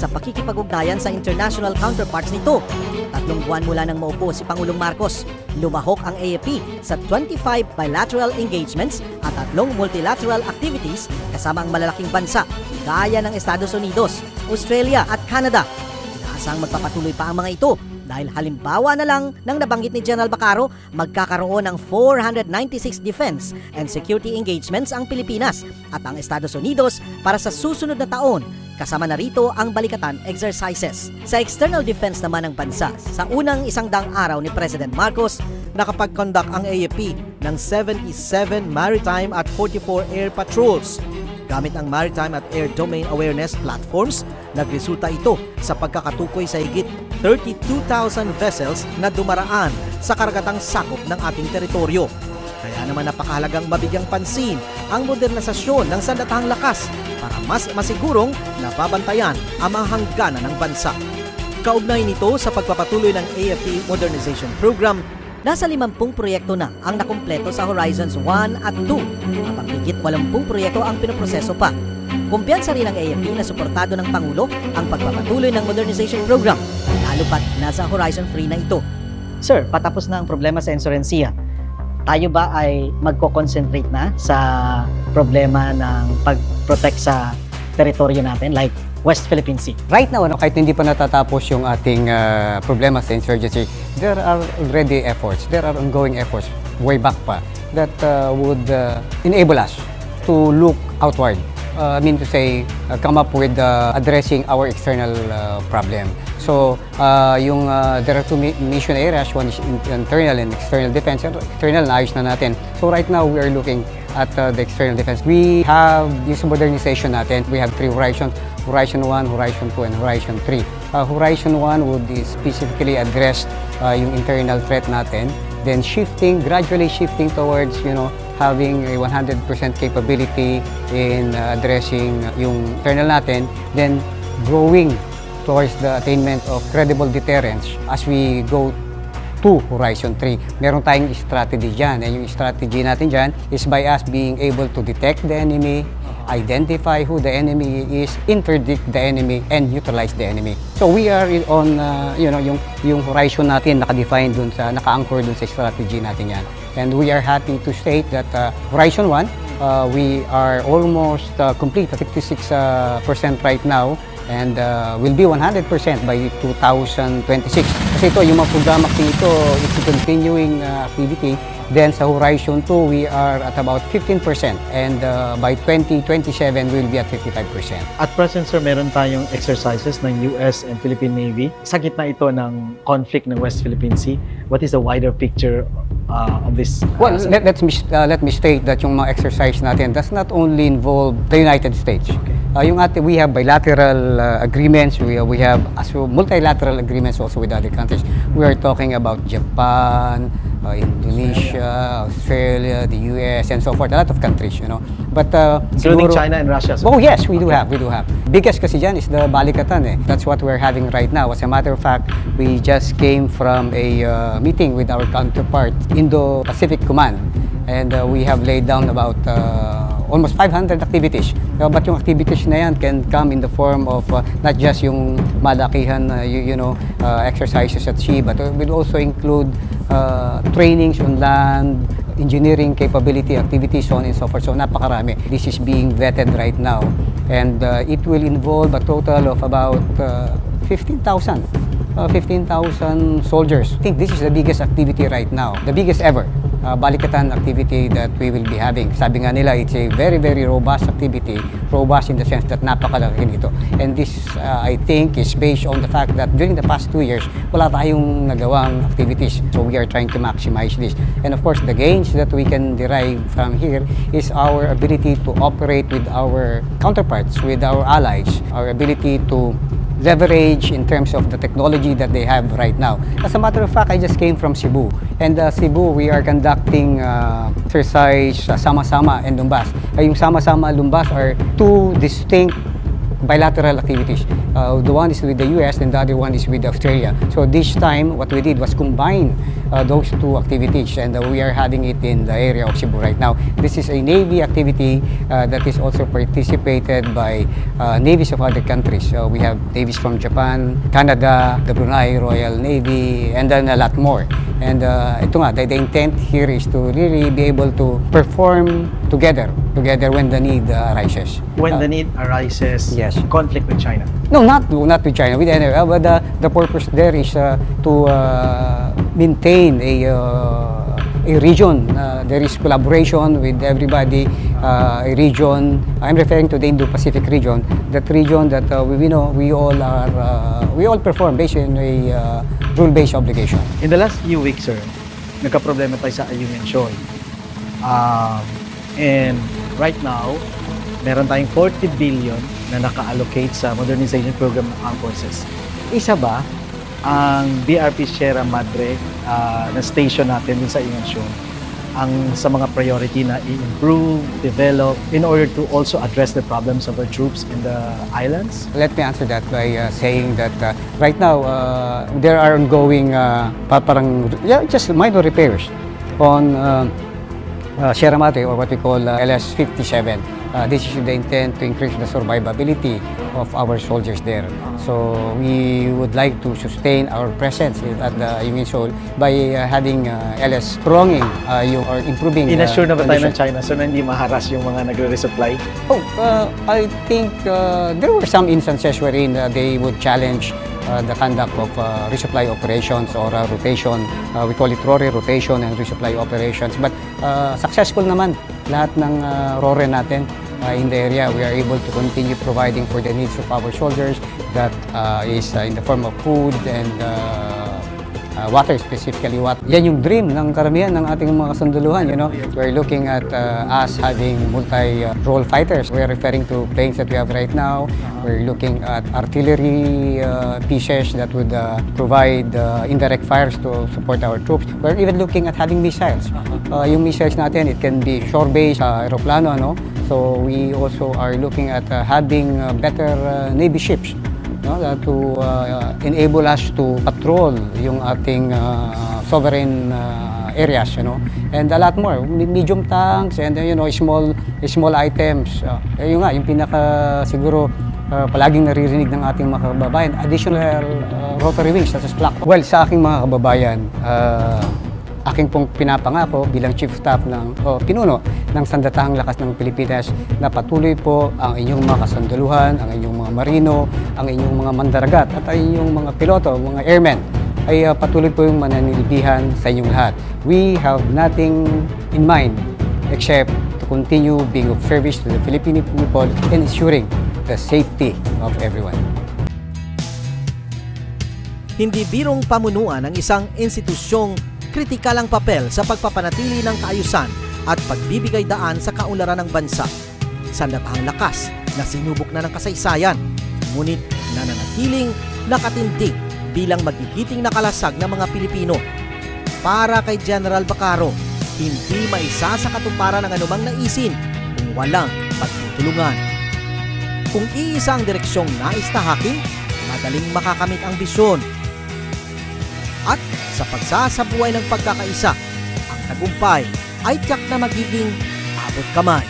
sa pakikipag-ugnayan sa international counterparts nito. 3 buwan mula nang maupo si Pangulong Marcos, lumahok ang AFP sa 25 bilateral engagements at 3 multilateral activities kasama ang malalaking bansa gaya ng Estados Unidos, Australia at Canada. Inaasang magpapatuloy pa ang mga ito dahil halimbawa na lang ng nabanggit ni General Bacaro, magkakaroon ng 496 defense and security engagements ang Pilipinas at ang Estados Unidos para sa susunod na taon. Kasama na rito ang balikatan exercises. Sa external defense naman ng bansa, sa unang 100 araw ni President Marcos, nakapag-conduct ang AFP ng 77 maritime at 44 air patrols. Gamit ang maritime at air domain awareness platforms, nagresulta ito sa pagkakatukoy sa higit 32,000 vessels na dumaraan sa karagatang sakop ng ating teritoryo. Kaya naman napakahalagang mabigyang pansin ang modernasasyon ng sandatahang lakas para mas masigurong nababantayan ang mga hangganan ng bansa. Kaugnay nito sa pagpapatuloy ng Afp Modernzation Program, nasa 50 proyekto na ang nakumpleto sa Horizons 1 at 2 at higit 80 proyekto ang pinoproseso pa. Kumpiyansa rin ng AFP na suportado ng Pangulo ang pagpapatuloy ng modernization program, lalo pat nasa Horizon 3 na ito. Sir, patapos na ang problema sa insurensiya. Tayo ba ay magko-concentrate na sa problema ng pag-protect sa teritoryo natin like West Philippine Sea? Right now, kahit hindi pa natatapos yung ating problema sa insurgency, there are already efforts, there are ongoing efforts way back pa that would enable us to look outward. I mean to say, come up with addressing our external problem. So, there are 2 mission areas. One is internal and external defense. External, naayos na natin. So, right now, we are looking at the external defense. We have yung modernization natin. We have 3 horizons. Horizon 1, Horizon 2, and Horizon 3. Horizon 1 would specifically address yung internal threat natin. Then, gradually shifting towards, having a 100% capability in addressing yung internal natin. Then, growing towards the attainment of credible deterrence as we go to Horizon 3. Meron tayong strategy dyan. And yung strategy natin dyan is by us being able to detect the enemy, identify who the enemy is, interdict the enemy, and neutralize the enemy. So we are on, yung horizon natin naka-define dun sa, naka-anchor dun sa strategy natin yan. And we are happy to state that Horizon 1, we are almost complete, 56% right now, and will be 100% by 2026. Kasi ito, yung mga programa ito, it's a continuing activity. Then sa Horizon 2, we are at about 15%, and by 2027, we'll be at 55%. At present, sir, meron tayong exercises ng US and Philippine Navy. Sa gitna ito ng conflict ng West Philippine Sea, what is the wider picture of this? Well, let me state that yung mga exercise natin does not only involve the United States. Okay. We have bilateral agreements, we have multilateral agreements also with other countries. We are talking about Japan, Indonesia, Australia, the US, and so forth. A lot of countries, But including China and Russia. Oh yes, we do have. Biggest kasi dyan is the balikatan. That's what we're having right now. As a matter of fact, we just came from a meeting with our counterpart, Indo-Pacific Command, and we have laid down about almost 500 activities. But yung activities na yan can come in the form of not just yung malakihan, exercises at sea, but it will also include trainings on land, engineering capability activities, so on and so forth. So napakarami. This is being vetted right now, and it will involve a total of about 15,000 soldiers. I think this is the biggest activity right now, the biggest ever balikatan activity that we will be having. Sabi nga nila, it's a very, very robust activity. Robust in the sense that napakalaki nito. And this, I think, is based on the fact that during the past 2 years, wala tayong nagawang activities. So we are trying to maximize this. And of course, the gains that we can derive from here is our ability to operate with our counterparts, with our allies, our ability to leverage in terms of the technology that they have right now. As a matter of fact, I just came from Cebu. And Cebu, we are conducting exercise Sama-Sama and Lumbas. Yung Sama-Sama and Lumbas are 2 distinct bilateral activities. The one is with the US and the other one is with Australia. So this time, what we did was combine those two activities, and we are having it in the area of Cebu right now. This is a Navy activity that is also participated by navies of other countries. We have navies from Japan, Canada, the Brunei Royal Navy, and then a lot more. And ito nga, the intent here is to really be able to perform together when the need arises. When the need arises, Yes. conflict with China. No, not with China, with any, but the purpose there is to maintain a region. There is collaboration with everybody. A region. I'm referring to the Indo-Pacific region. That region that we know we all perform based on a rule-based obligation. In the last few weeks, sir, nagka-problema tayo sa aluminium. And right now, meron tayong 40 billion na naka-allocate sa modernization program ng armed forces. Isa ba ang BRP Sierra Madre na station natin din sa Inasyon ang sa mga priority na i-improve, develop, in order to also address the problems of our troops in the islands? Let me answer that by saying that right now there are ongoing just minor repairs on Sierra Madre, or what we call LS-57. This is the intent to increase the survivability of our soldiers there. So we would like to sustain our presence at the Yungin Shoal by having LS prolonging or improving. Inassure na ba tayo ng condition. China so na hindi maharas yung mga nagre-resupply? I think there were some instances wherein they would challenge the conduct of resupply operations or rotation. We call it RORE, rotation and resupply operations. But successful naman lahat ng RORE natin in the area. We are able to continue providing for the needs of our soldiers. That is in the form of food and water, specifically water. Yan yung dream ng karamihan ng ating mga kasunduluhan, you know. We're looking at us having multi-role fighters. We're referring to planes that we have right now. We're looking at artillery pieces that would provide indirect fires to support our troops. We're even looking at having missiles. Yung missiles natin, it can be shore-based aeroplano, no? So we also are looking at having better Navy ships, no, to enable us to patrol yung ating sovereign areas, you know, and a lot more, medium tanks and small items. Yun nga, yung pinaka siguro palaging naririnig ng ating mga kababayan, additional rotary wings, such as flak. Well, sa aking mga kababayan, aking pong pinapangako bilang Chief of Staff pinuno ng Sandatahang Lakas ng Pilipinas na patuloy po ang inyong mga kasandaluhan, ang inyong mga marino, ang inyong mga mandaragat at ang inyong mga piloto, mga airmen ay patuloy po yung mananilibihan sa inyong lahat. We have nothing in mind except to continue being of service to the Philippine people and ensuring the safety of everyone. Hindi birong pamunuan ng isang institusyong kritikal ang papel sa pagpapanatili ng kaayusan at pagbibigay daan sa kaunlaran ng bansa. Sandatahang lakas na sinubok na ng kasaysayan, ngunit nananatiling nakatindig bilang magigiting na kalasag ng mga Pilipino. Para kay General Bacaro, hindi maisa sa katuparan ng anumang naisin kung walang pagtutulungan. Kung iisa ang direksyong nais tahakin, madaling makakamit ang bisyon. At sa pagsasabuhay ng pagkakaisa, ang tagumpay ay tiyak na magiging abot kamay.